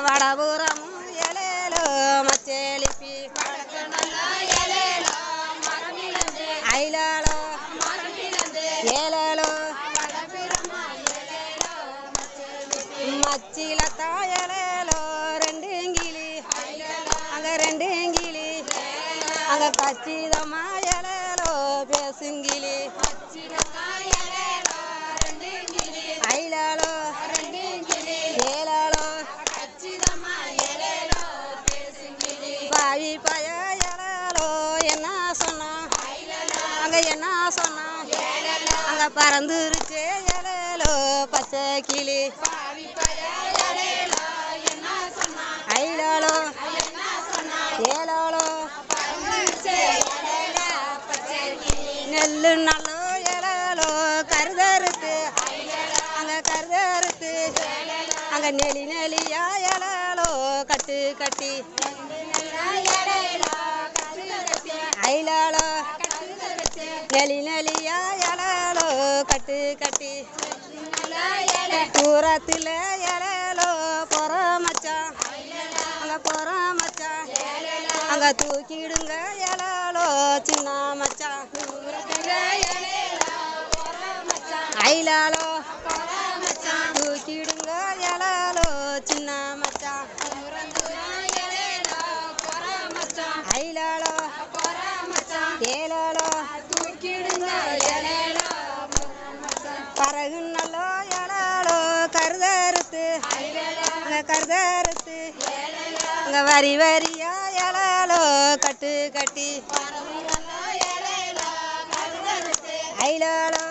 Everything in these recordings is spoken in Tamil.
வடபுறம் எலேலோ மச்சேலிப்பி ஐலாலோ ஏலேலோ மச்சிலத்தா எலேலோ ரெண்டுங்கிளி அங்க ரெண்டுங்கிளி அங்க கச்சிதம்மா எலேலோ பேசுங்கிளி ஐலாலோ ஏலாலோ பாவி பய எலாலோ என்ன சொன்னா அங்க என்ன சொன்னா அங்க பறந்துருச்சு எலேலோ பச்சை கிளி ஐலாலோ ஏலாலோ நெல்லு நல்லோ எலாலோ கருதறுத்து அங்க கருதறுத்து அங்க நெலி நெலியா எலாலோ கட்டு கட்டி ஐலாலோ நெலி நெலியா எலாலோ கட்டு கட்டி தூரத்துல எலாலோ போற மச்சான் அங்க போற மச்சான் அங்க தூக்கிடுங்க எலாலோ சின்ன மச்சான் ஐலாலோ தூக்கிடுங்க எலாலோ சின்ன மச்சான் ஐலாலோ ஏலாலோ பறகு நல்லோ எலாலோ கருதறுத்து அங்க கருதறுத்து அங்க வரி வரியா எலாலோ கட்டு கட்டி ஐலாலோ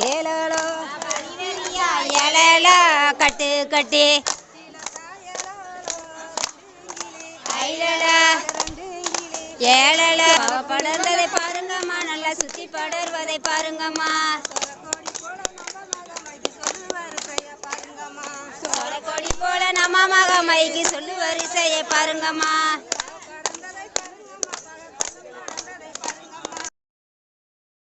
ஏலாலோ ஏலேலோ கட்டு கட்டி ஐலேலோ ஏலேலோ படர்ந்ததை பாருங்கம்மா நல்லா சுத்தி படர்வதை பாருங்கம்மா சோழக்கொடி போல நம்ம மகமைக்கு சொல்லு வரிசையை பாருங்கம்மா